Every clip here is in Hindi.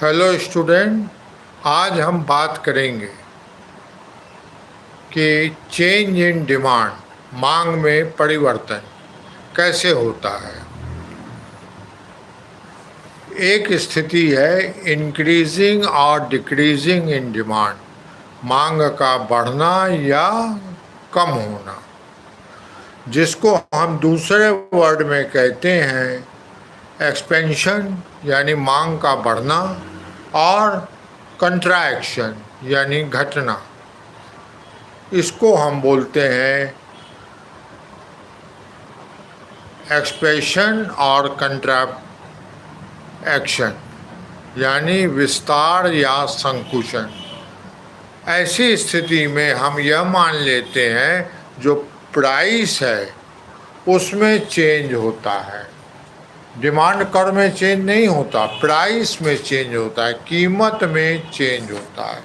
हेलो स्टूडेंट, आज हम बात करेंगे कि चेंज इन डिमांड मांग में परिवर्तन कैसे होता है। एक स्थिति है इंक्रीजिंग और डिक्रीजिंग इन डिमांड, मांग का बढ़ना या कम होना, जिसको हम दूसरे वर्ड में कहते हैं एक्सपेंशन यानी मांग का बढ़ना और कंट्रैक्शन यानी घटना। इसको हम बोलते हैं एक्सपेंशन और कंट्रैक्शन यानी विस्तार या संकुचन। ऐसी स्थिति में हम यह मान लेते हैं जो प्राइस है उसमें चेंज होता है, डिमांड कर्व में चेंज नहीं होता, प्राइस में चेंज होता है, कीमत में चेंज होता है।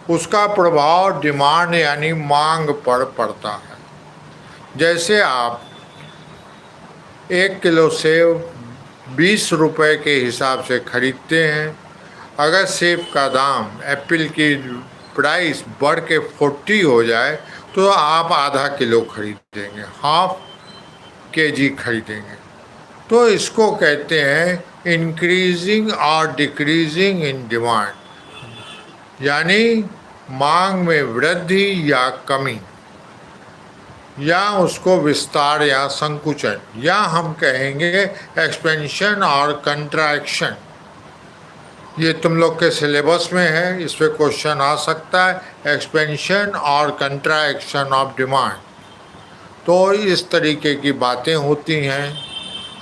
उसका प्रभाव डिमांड यानी मांग पर पड़ता है। जैसे आप 1 किलो सेब 20 रुपये के हिसाब से खरीदते हैं, अगर सेब का दाम एप्पल की प्राइस बढ़ के 40 हो जाए तो आप आधा किलो खरीदेंगे, हाफ केजी खरीदेंगे। तो इसको कहते हैं इंक्रीजिंग और डिक्रीजिंग इन डिमांड, यानी मांग में वृद्धि या कमी, या उसको विस्तार या संकुचन, या हम कहेंगे एक्सपेंशन और कंट्रैक्शन। ये तुम लोग के सिलेबस में है, इस पे क्वेश्चन आ सकता है, एक्सपेंशन और कंट्रैक्शन ऑफ डिमांड। तो इस तरीके की बातें होती हैं।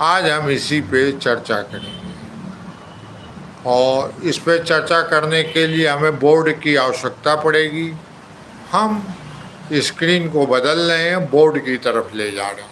आज हम इसी पे चर्चा करेंगे और इस पे चर्चा करने के लिए हमें बोर्ड की आवश्यकता पड़ेगी। हम स्क्रीन को बदल रहे हैं, बोर्ड की तरफ ले जा रहे हैं।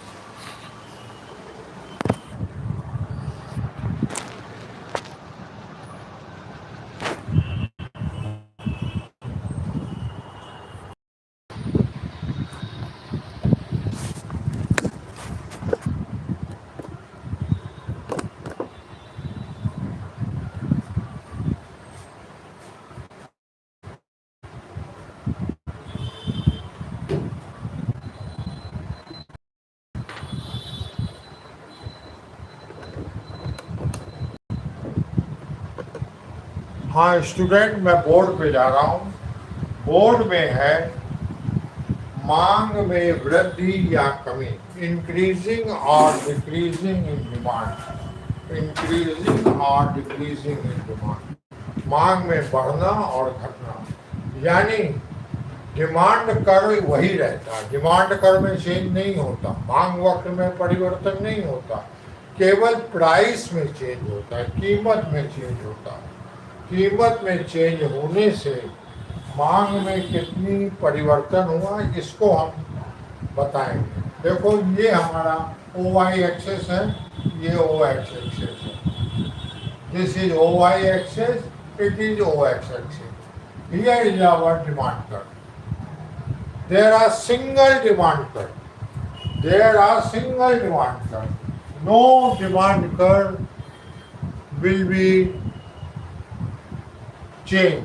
हाँ स्टूडेंट, मैं बोर्ड पे जा रहा हूँ। बोर्ड में है मांग में वृद्धि या कमी, इंक्रीजिंग और डिक्रीजिंग इन डिमांड, इंक्रीजिंग और डिक्रीजिंग इन डिमांड, मांग में बढ़ना और घटना। यानी डिमांड कर्व वही रहता है, डिमांड कर्व में चेंज नहीं होता, मांग वक्र में परिवर्तन नहीं होता, केवल प्राइस में चेंज होता है, कीमत में चेंज होता है। कीमत में चेंज होने से मांग में कितनी परिवर्तन हुआ इसको हम बताएंगे। देखो ये हमारा OY एक्सेस है, ये OX एक्सेस है। This is OY axis, it is OX axis. Here is our demand curve. There are single demand curve, there are single demand curve, no demand curve will be change,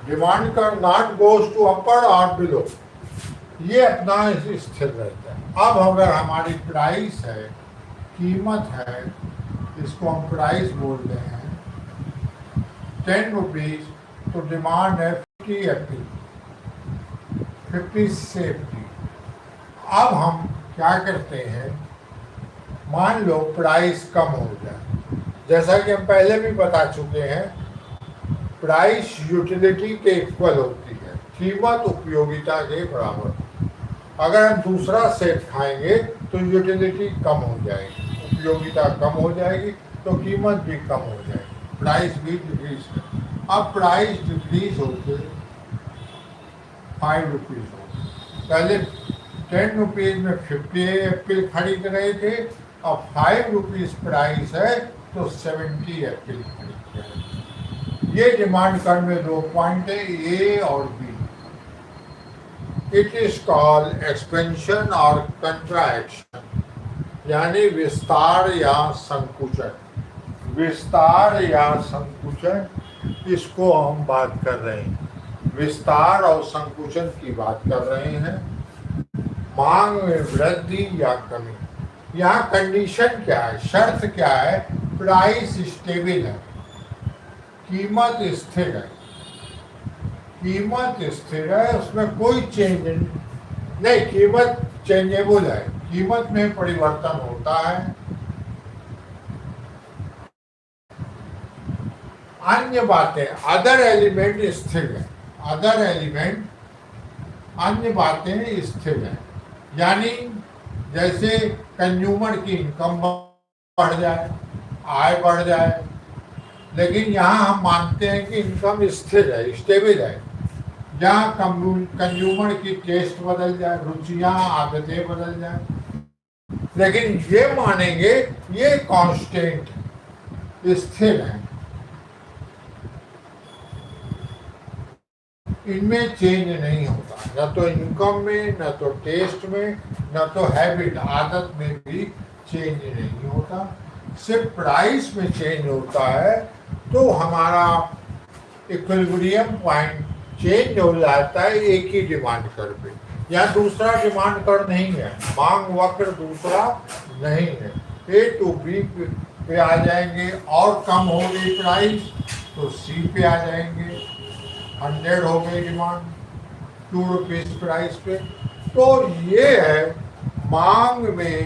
demand curve not goes to upper और बिलो, ये अपना स्थिर रहता है। अब अगर हमारी प्राइस है, कीमत है, इसको हम प्राइस बोलते हैं 10 रुपीज, तो डिमांड है 50 एप्पल, 50 सेब। अब हम क्या करते हैं, मान लो प्राइस कम हो जाए, जैसा कि हम पहले भी बता चुके हैं, प्राइस यूटिलिटी के इक्वल होती है, कीमत उपयोगिता के बराबर। अगर हम दूसरा सेट खाएंगे तो यूटिलिटी कम हो जाएगी, उपयोगिता कम हो जाएगी, तो कीमत भी कम हो जाएगी, प्राइस भी डिक्रीज है। अब प्राइस डिक्रीज होकर 5 रुपीज हो, पहले 10 रुपीज में 50 एप्पल खरीद रहे थे, अब 5 रुपीज प्राइस है तो 70 एप्पल खरीद रहे हैं। ये डिमांड कर्व में 2 पॉइंट है, ए और B. It is called expansion और कंट्रैक्शन, यानी विस्तार या संकुचन। विस्तार या संकुचन, इसको हम बात कर रहे हैं। विस्तार और संकुचन की बात कर रहे हैं। मांग में वृद्धि या कमी, यहाँ कंडीशन क्या है, शर्त क्या है? प्राइस स्टेबल है, कीमत स्थिर है। कीमत स्थिर है, उसमें कोई चेंज नहीं। कीमत चेंजेबल है, कीमत में परिवर्तन होता है। अन्य बातें, अदर एलिमेंट स्थिर है। अदर एलिमेंट, अन्य बातें स्थिर है। यानी जैसे कंज्यूमर की इनकम बढ़ जाए, आय बढ़ जाए, लेकिन यहाँ हम मानते हैं कि इनकम स्थिर है, स्टेबल है। जहाँ कंज्यूमर की टेस्ट बदल जाए, रुचियाँ आदतें बदल जाए, लेकिन ये मानेंगे ये कांस्टेंट स्थिर है, इनमें चेंज नहीं होता। न तो इनकम में, न तो टेस्ट में, न तो हैबिट आदत में भी चेंज नहीं होता। सिर्फ प्राइस में चेंज होता है। तो हमारा इक्विलिब्रियम पॉइंट चेंज हो जाता है एक ही डिमांड कर पे। यहाँ दूसरा डिमांड कर नहीं है, मांग वक्र दूसरा नहीं है। ए टू बी पे आ जाएंगे और कम हो गई प्राइस तो सी पे आ जाएंगे। 100 हो गई डिमांड, 2 रुपीज प्राइस पे। तो ये है मांग में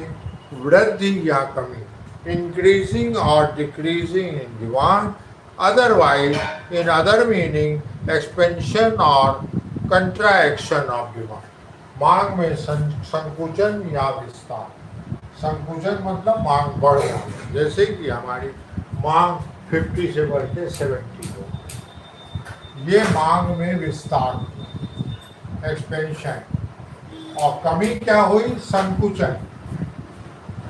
वृद्धि या कमी, इंक्रीजिंग और decreasing in demand, otherwise in other meaning expansion और कंट्रैक्शन ऑफ डिमांड। मांग में संकुचन या विस्तार। संकुचन मतलब मांग बढ़ जाती, जैसे कि हमारी मांग 50 से बढ़ के 70 हो, ये मांग में विस्तार, एक्सपेंशन। और कमी क्या हुई? संकुचन,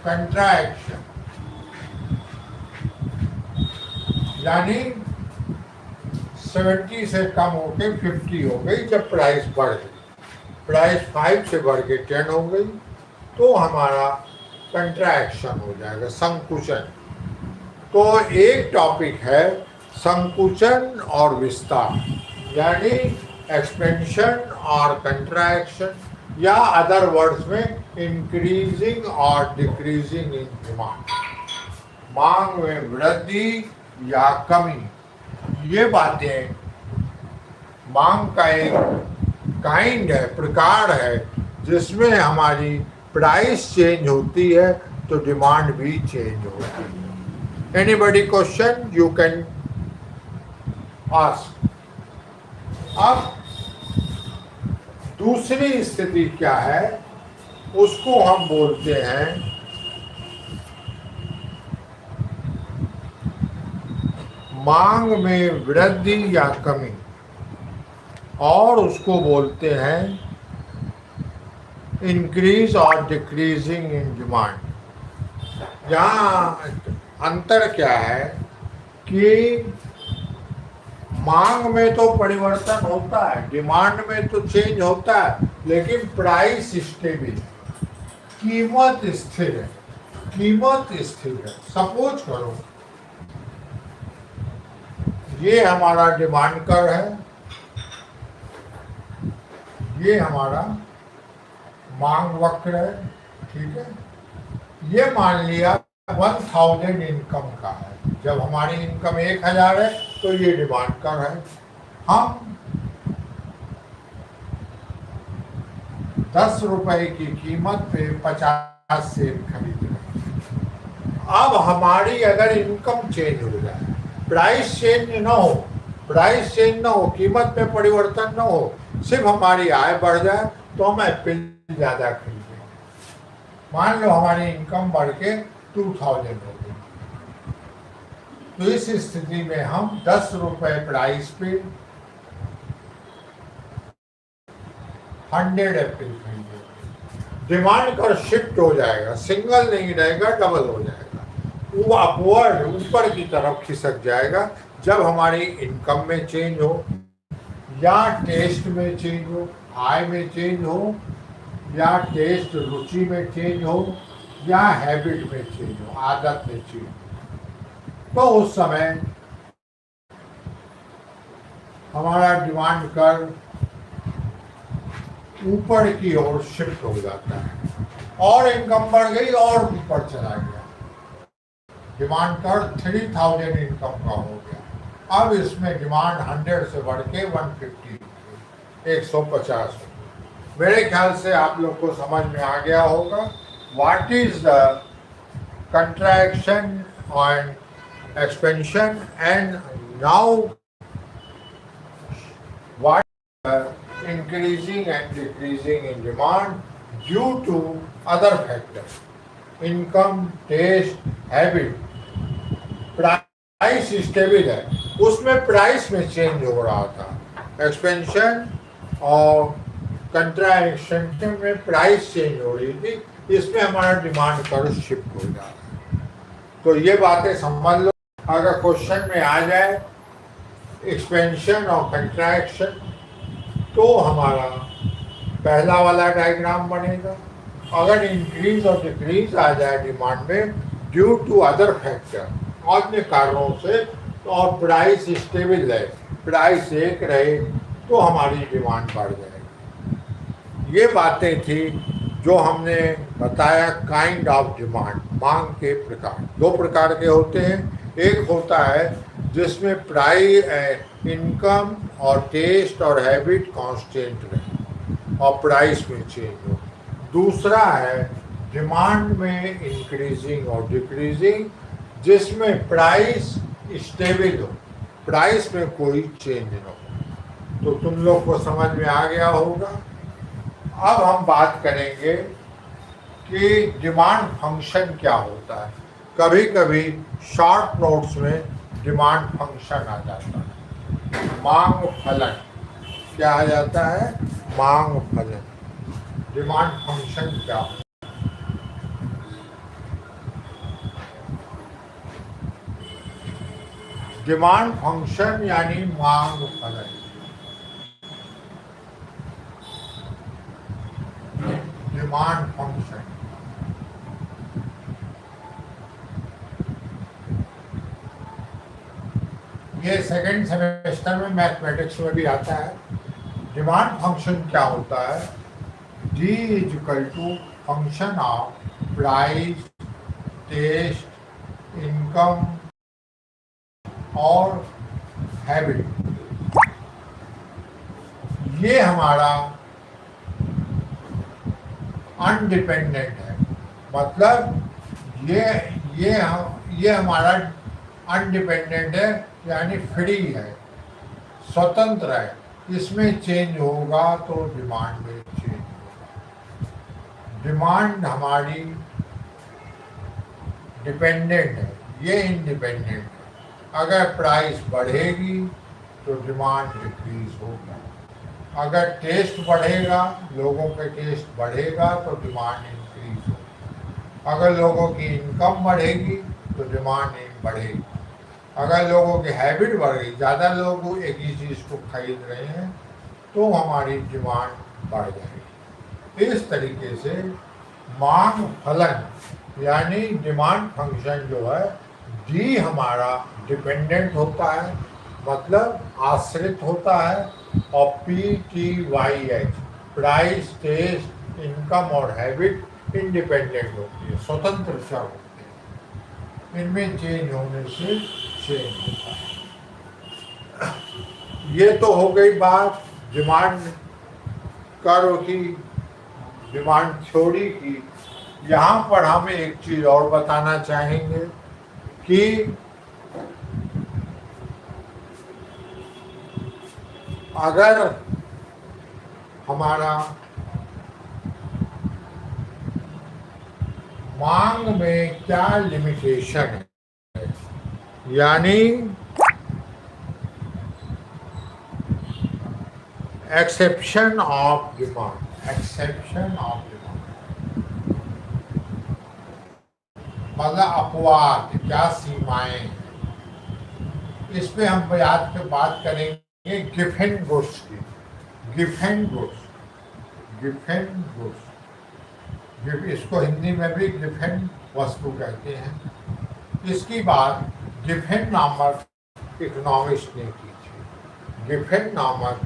कंट्रैक्शन। यानी 70 से कम होके 50 हो गई जब प्राइस बढ़ गई। प्राइस 5 से बढ़ के 10 हो गई तो हमारा कंट्रैक्शन हो जाएगा, संकुचन। तो एक टॉपिक है संकुचन और विस्तार, यानी एक्सपेंशन और कंट्रैक्शन, या अदर वर्ड्स में इंक्रीजिंग और डिक्रीजिंग इन डिमांड। मांग में वृद्धि या कमी, ये बातें मांग का एक काइंड है, प्रकार है, जिसमें हमारी प्राइस चेंज होती है तो डिमांड भी चेंज होती है। Anybody question you can ask. अब दूसरी स्थिति क्या है, उसको हम बोलते हैं मांग में वृद्धि या कमी, और उसको बोलते हैं इंक्रीज और डिक्रीजिंग इन डिमांड। यहाँ अंतर क्या है कि मांग में तो परिवर्तन होता है, डिमांड में तो चेंज होता है, लेकिन प्राइस स्टेबल, कीमत स्थिर है। कीमत स्थिर है। सपोज करो ये हमारा डिमांड कर है, ये हमारा मांग वक्र है, ठीक है। ये मान लिया 1000 इनकम का है। जब हमारी इनकम 1000 है तो ये डिमांड कर है। हम 10 रुपए की कीमत पे 50 सेब खरीद रहे हैं। अब हमारी अगर इनकम चेंज हो जाए, प्राइस चेंज ना हो, प्राइस चेंज ना हो, कीमत में परिवर्तन ना हो, सिर्फ हमारी आय बढ़ जाए तो हम एप्पल ज़्यादा खरीदें। मान लो हमारी इनकम बढ़ के 2000 हो गई, तो इस स्थिति में हम 10 रुपए प्राइस पे 100 एप्पल खरीदेंगे। डिमांड का शिफ्ट हो जाएगा, सिंगल नहीं रहेगा, डबल हो जाएगा, वो अपवर्ड ऊपर की तरफ खिसक जाएगा जब हमारी इनकम में चेंज हो, या टेस्ट में चेंज हो, आय में चेंज हो, या टेस्ट रुचि में चेंज हो, या हैबिट में चेंज हो, आदत में चेंज हो। तो उस समय हमारा डिमांड कर्व ऊपर की ओर शिफ्ट हो जाता है और इनकम बढ़ गई और ऊपर चला गया। डिमांड कर्व 3000 इनकम का हो गया। अब इसमें डिमांड 100 से बढ़ के 150 150। मेरे ख्याल से आप लोग को समझ में आ गया होगा what is the contraction and expansion, and now what increasing and decreasing in demand due to other factors, income, taste, habit. Price stable है, उसमें प्राइस में चेंज हो रहा था। एक्सपेंशन और कंट्रैक्शन में प्राइस चेंज हो रही थी, इसमें हमारा डिमांड कर्व शिफ्ट हो जाता है। तो ये बातें समझ लो। अगर क्वेश्चन में आ जाए एक्सपेंशन और कंट्रैक्शन तो हमारा पहला वाला डायग्राम बनेगा। अगर इंक्रीज और डिक्रीज आ जाए डिमांड में ड्यू टू अदर फैक्टर, अन्य कारणों से, तो और प्राइस स्टेबल रहे, प्राइस एक रहे, तो हमारी डिमांड बढ़ जाएगी। ये बातें थी जो हमने बताया काइंड ऑफ डिमांड, मांग के प्रकार। दो प्रकार के होते हैं। एक होता है जिसमें प्राइस, इनकम और टेस्ट और हैबिट कांस्टेंट रहे और प्राइस में चेंज हो। दूसरा है डिमांड में इंक्रीजिंग और डिक्रीजिंग, जिसमें प्राइस स्टेबल हो, प्राइस में कोई चेंज न हो। तो तुम लोग को समझ में आ गया होगा। अब हम बात करेंगे कि डिमांड फंक्शन क्या होता है। कभी कभी शॉर्ट नोट्स में डिमांड फंक्शन आ जाता है, मांग फलन। क्या आ जाता है? मांग फलन। डिमांड फंक्शन क्या होता है? डिमांड फंक्शन यानी मांग फलन। डिमांड फंक्शन ये सेकंड सेमेस्टर में मैथमेटिक्स में भी आता है। डिमांड फंक्शन क्या होता है? D is equal to function of price, taste, income और हैबिट। ये हमारा अनडिपेंडेंट है, मतलब ये हमारा अनडिपेंडेंट है, यानी फ्री है, स्वतंत्र है। इसमें चेंज होगा तो डिमांड में चेंज होगा। डिमांड हमारी डिपेंडेंट है, ये इंडिपेंडेंट है। अगर प्राइस बढ़ेगी तो डिमांड डिक्रीज होगा। अगर टेस्ट बढ़ेगा, लोगों के टेस्ट बढ़ेगा तो डिमांड इंक्रीज होगा। अगर लोगों की इनकम बढ़ेगी तो डिमांड बढ़ेगी। अगर लोगों की हैबिट बढ़ गई, ज़्यादा लोग एक ही चीज़ को खरीद रहे हैं, तो हमारी डिमांड बढ़ जाएगी। इस तरीके से मांग फलन यानी डिमांड फंक्शन जो है, डी हमारा डिपेंडेंट होता है, मतलब आश्रित होता है, और PTYH प्राइस, टेस्ट, इनकम और हैबिट इंडिपेंडेंट होती है, स्वतंत्र चर होते हैं। इनमें चेंज होने से चेंज होता है। ये तो हो गई बात डिमांड कर्व की, डिमांड थ्योरी की। यहाँ पर हम एक चीज और बताना चाहेंगे कि अगर हमारा मांग में क्या लिमिटेशन है, यानी exception of demand, exception of demand मतलब अपवाद, क्या सीमाएं हैं। इस पे हम बात करेंगे गिफेन गुड्स की। गिफेन गुड्स, गिफेन गुड्स, इसको हिंदी में भी गिफेन वस्तु कहते हैं। इसकी बात गिफेन नामक इकोनॉमिस्ट ने की थी। गिफेन नामक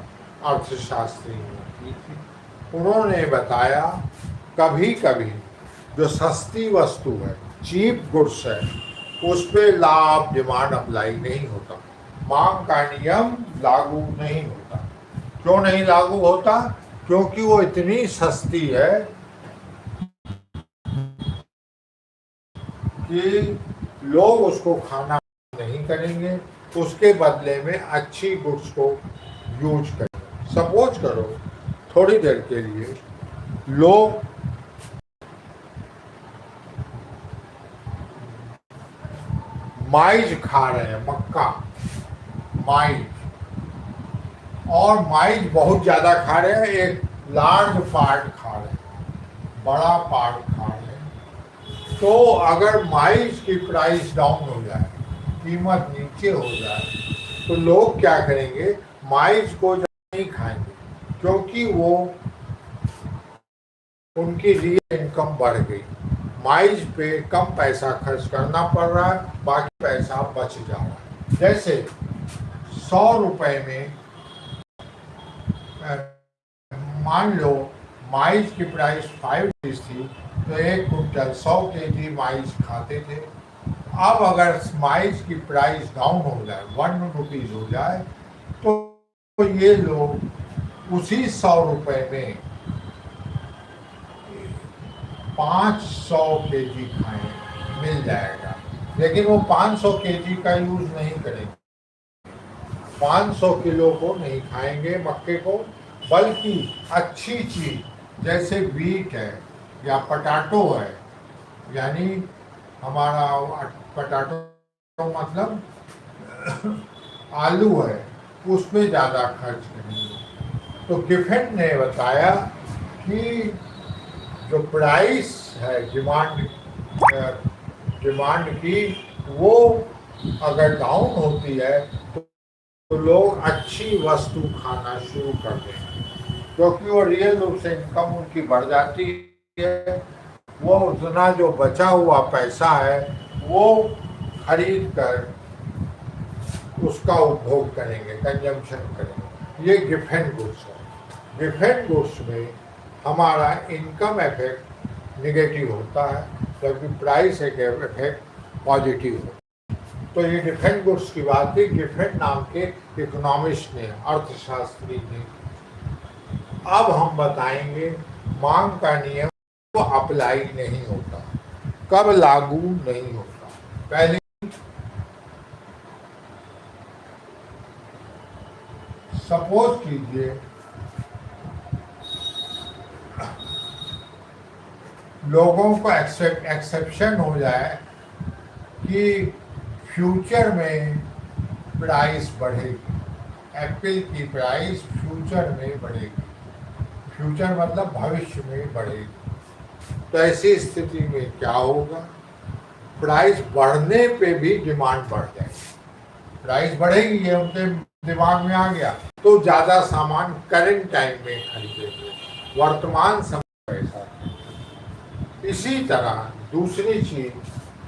अर्थशास्त्री ने की थी। उन्होंने बताया कभी कभी जो सस्ती वस्तु है, चीप गुड्स है, उस पर लाभ डिमांड अप्लाई नहीं होता, मांग का नियम लागू नहीं होता। क्यों नहीं लागू होता? क्योंकि वो इतनी सस्ती है कि लोग उसको खाना नहीं करेंगे, उसके बदले में अच्छी गुड्स को यूज करेंगे। सपोज करो थोड़ी देर के लिए लोग माइज खा रहे हैं, मक्का, माइज, और माइज बहुत ज़्यादा खा रहे हैं, एक लार्ज पार्ट खा रहे हैं, बड़ा पार्ट खा रहे हैं। तो अगर माइज की प्राइस डाउन हो जाए, कीमत नीचे हो जाए, तो लोग क्या करेंगे? माइज को नहीं खाएंगे, क्योंकि वो उनकी रियल इनकम बढ़ गई। माइज पे कम पैसा खर्च करना पड़ रहा है, बाकी पैसा बच जा रहा है। जैसे 100 रुपए में मान लो माइज की प्राइस 5 रुपीज थी, तो एक कुंटल 100 केजी माइज खाते थे। अब अगर माइज की प्राइस डाउन हो जाए, 1 रुपीज हो जाए, तो ये लोग उसी 100 रुपए में 500 केजी खाएं, मिल जाएगा। लेकिन वो 500 केजी का यूज नहीं करेंगे, 500 किलो को नहीं खाएंगे मक्के को, बल्कि अच्छी चीज जैसे वीट है या पटाटो है, यानी हमारा पटाटो मतलब आलू है, उसमें ज़्यादा खर्च करेंगे। तो गिफेन ने बताया कि जो प्राइस है डिमांड की, वो अगर डाउन होती है तो लोग अच्छी वस्तु खाना शुरू कर देंगे, क्योंकि वो रियल रूप से इनकम उनकी बढ़ जाती है। वो उतना जो बचा हुआ पैसा है वो खरीद कर उसका उपभोग करेंगे, कंजम्पशन करेंगे। ये गिफेन गुड्स है। गिफेन गुड्स में हमारा इनकम इफेक्ट निगेटिव होता है, जबकि प्राइस इफेक्ट पॉजिटिव होता है। तो ये गिफेन गुड्स की बात थी, गिफेन नाम के इकोनॉमिस्ट ने, अर्थशास्त्री ने। अब हम बताएंगे मांग का नियम तो अप्लाई नहीं होता, कब लागू नहीं होता। पहले सपोज कीजिए लोगों को एक्सेप्शन हो जाए कि फ्यूचर में प्राइस बढ़ेगी, एप्पल की प्राइस फ्यूचर में बढ़ेगी, फ्यूचर मतलब भविष्य में बढ़ेगी। तो ऐसी स्थिति में क्या होगा? प्राइस बढ़ने पे भी डिमांड बढ़ जाएगी। प्राइस बढ़ेगी, ये उनके दिमाग में आ गया, तो ज़्यादा सामान करंट टाइम में खरीदेंगे, वर्तमान समय पैसा। इसी तरह दूसरी चीज,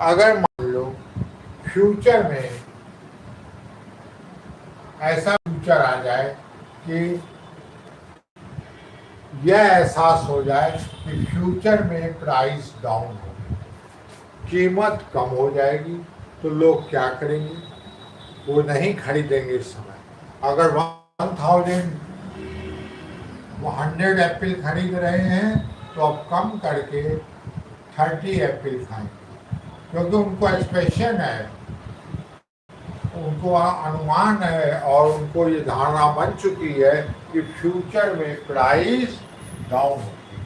अगर मान लो फ्यूचर में ऐसा फ्यूचर आ जाए कि यह एहसास हो जाए कि फ्यूचर में प्राइस डाउन हो, कीमत कम हो जाएगी, तो लोग क्या करेंगे? वो नहीं खरीदेंगे इस समय। अगर 100 एप्पल खरीद रहे हैं, तो अब कम करके 30 एप्पल खाएंगे, क्योंकि उनको एक्सपेक्टेशन है, उनको अनुमान है और उनको ये धारणा बन चुकी है कि फ्यूचर में प्राइस डाउन होगी।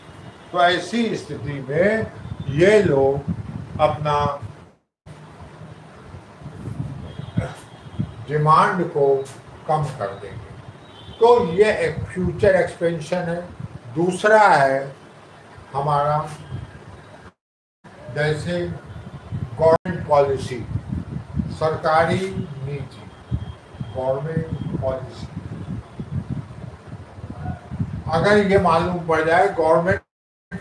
तो ऐसी स्थिति में ये लोग अपना डिमांड को कम कर देंगे। तो ये एक फ्यूचर एक्सपेंशन है। दूसरा है हमारा जैसे गवर्नमेंट पॉलिसी, सरकारी नीति, गवर्नमेंट पॉलिसी। अगर ये मालूम पड़ जाए गवर्नमेंट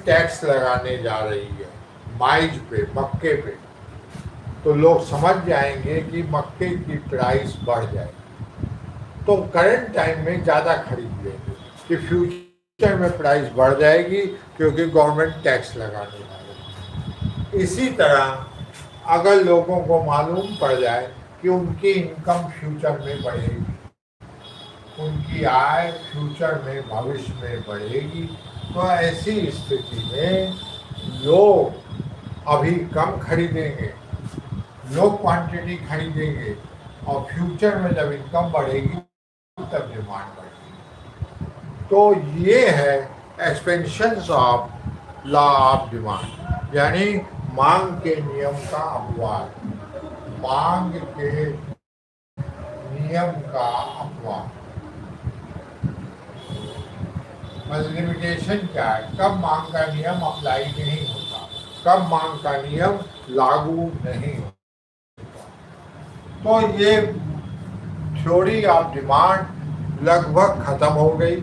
टैक्स लगाने जा रही है माइज पे, मक्के पे, तो लोग समझ जाएंगे कि मक्के की प्राइस बढ़ जाएगी, तो करंट टाइम में ज़्यादा खरीद लेंगे कि फ्यूचर में प्राइस बढ़ जाएगी क्योंकि गवर्नमेंट टैक्स लगाने वाले। इसी तरह अगर लोगों को मालूम पड़ जाए कि उनकी इनकम फ्यूचर में बढ़ेगी, उनकी आय फ्यूचर में भविष्य में बढ़ेगी, तो ऐसी स्थिति में लोग अभी कम खरीदेंगे, लो क्वांटिटी खरीदेंगे और फ्यूचर में जब इनकम बढ़ेगी तब डिमांड बढ़ेगी। तो ये है expansion of law of demand, यानी मांग के नियम का अपवाद, मांग के नियम का अपवाद। लिमिटेशन क्या है? कब मांग का नियम अप्लाई नहीं होता, कब मांग का नियम लागू नहीं होता। तो ये थ्योरी ऑफ डिमांड लगभग खत्म हो गई।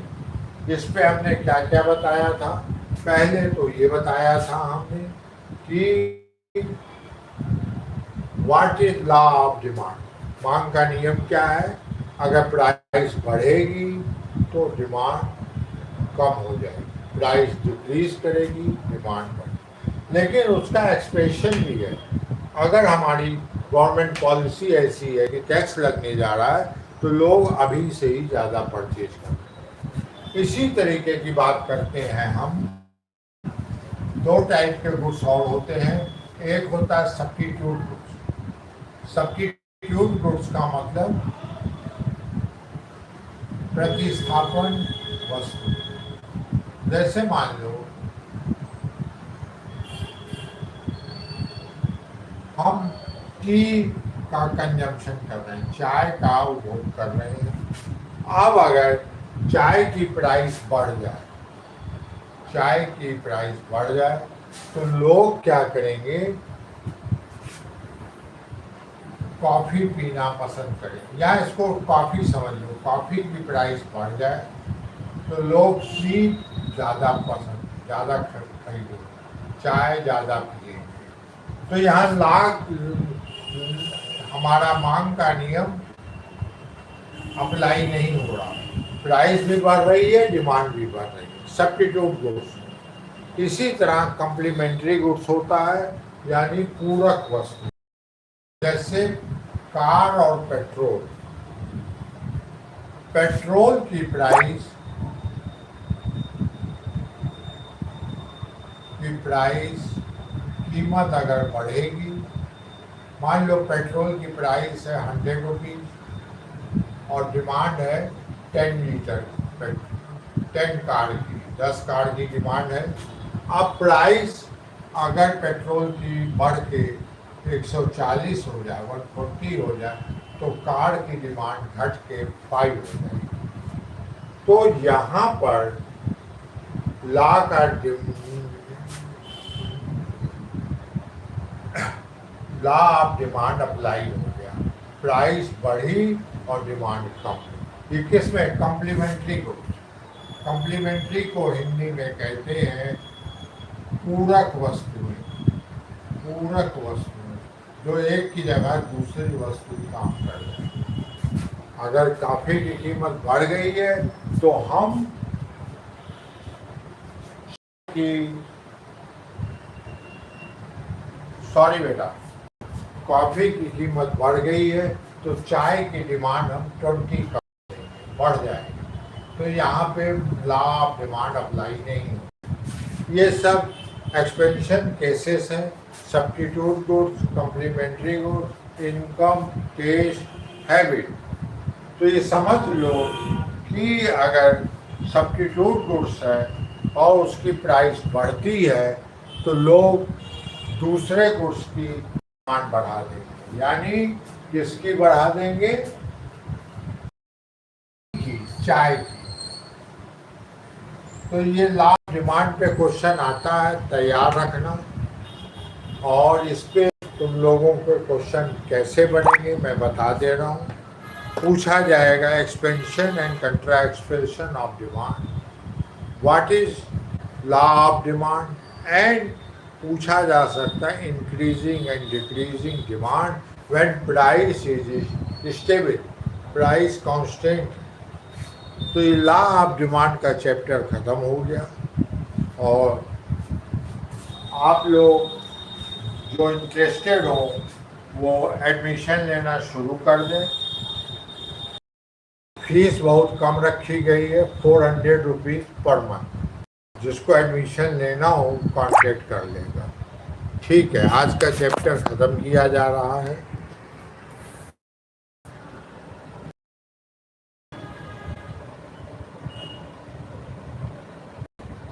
इस पे हमने क्या क्या बताया था? पहले तो ये बताया था हमने कि what is law of demand, मांग का नियम क्या है। अगर प्राइस बढ़ेगी तो डिमांड कम हो जाएगी, प्राइस डिक्रीज करेगी, डिमांड बढ़ेगी। लेकिन उसका एक्सप्रेशन भी है। अगर हमारी गवर्नमेंट पॉलिसी ऐसी है कि टैक्स लगने जा रहा है तो लोग अभी से ही ज़्यादा परचेज करते हैं। इसी तरीके की बात करते हैं हम। दो टाइप के गुड्स और होते हैं। एक होता है सब्स्टिट्यूट गुड्स। सब्स्टिट्यूट गुड्स का मतलब प्रतिस्थापन वस्तु। जैसे मान लो हम टी का कंजम्पशन कर रहे हैं, चाय का उपभोग कर रहे हैं। अब अगर चाय की प्राइस बढ़ जाए, चाय की प्राइस बढ़ जाए तो लोग क्या करेंगे? कॉफ़ी पीना पसंद करेंगे। या इसको कॉफ़ी समझ लो, कॉफ़ी की प्राइस बढ़ जाए तो लोग टी ज़्यादा पसंद, ज़्यादा खरीदेंगे, चाय ज़्यादा पिएंगे। तो यहाँ हमारा मांग का नियम अप्लाई नहीं हो रहा, प्राइस भी बढ़ रही है, डिमांड भी बढ़ रही है। Substitute goods. इसी तरह कम्प्लीमेंट्री गुड्स होता है, यानी पूरक वस्तु। जैसे कार और पेट्रोल। पेट्रोल की कीमत अगर बढ़ेगी, मान लो पेट्रोल की प्राइस है 100 रुपीज़ और डिमांड है 10 लीटर, 10 कार की, 10 कार की डिमांड है। अब प्राइस अगर पेट्रोल की बढ़ के 140 हो जाए, 140 हो जाए, तो कार की डिमांड घट के 5 हो जाएगी। तो यहाँ पर लॉ ऑफ डिमांड अप्लाई हो गया। प्राइस बढ़ी और डिमांड कम। ये किस में? Complementary goods. कम्प्लीमेंट्री को हिंदी में कहते हैं पूरक वस्तुएं। पूरक वस्तुएं जो एक की जगह दूसरी वस्तु काम कर रहे हैं। अगर कॉफी की कीमत बढ़ गई है तो हम सॉरी बेटा, कॉफ़ी की कीमत बढ़ गई है तो चाय की डिमांड हम 20 कर देंगे, बढ़ जाएगी। तो यहाँ पे लॉ ऑफ डिमांड अप्लाई नहीं हो। ये सब एक्सपेंशन केसेस हैं। Substitute goods, complementary goods, income, taste, habit. तो ये समझ लो कि अगर सब्स्टिट्यूट गुड्स है और उसकी प्राइस बढ़ती है तो लोग दूसरे गुड्स की डिमांड बढ़ा देंगे। यानी किसकी बढ़ा देंगे? चाय की। तो ये लॉ ऑफ डिमांड पे क्वेश्चन आता है, तैयार रखना। और इस पे तुम लोगों के क्वेश्चन कैसे बनेंगे मैं बता दे रहा हूँ। पूछा जाएगा expansion and कंट्रा expression of demand, what is law of demand and पूछा जा सकता है increasing and decreasing demand when price is stable, price constant. तो ये लॉ ऑफ डिमांड का चैप्टर ख़त्म हो गया और आप लोग जो इंटरेस्टेड हो वो एडमिशन लेना शुरू कर दें। फीस बहुत कम रखी गई है, 400 रुपीज़ पर मंथ। जिसको एडमिशन लेना हो कांटेक्ट कर लेगा। ठीक है, आज का चैप्टर ख़त्म किया जा रहा है।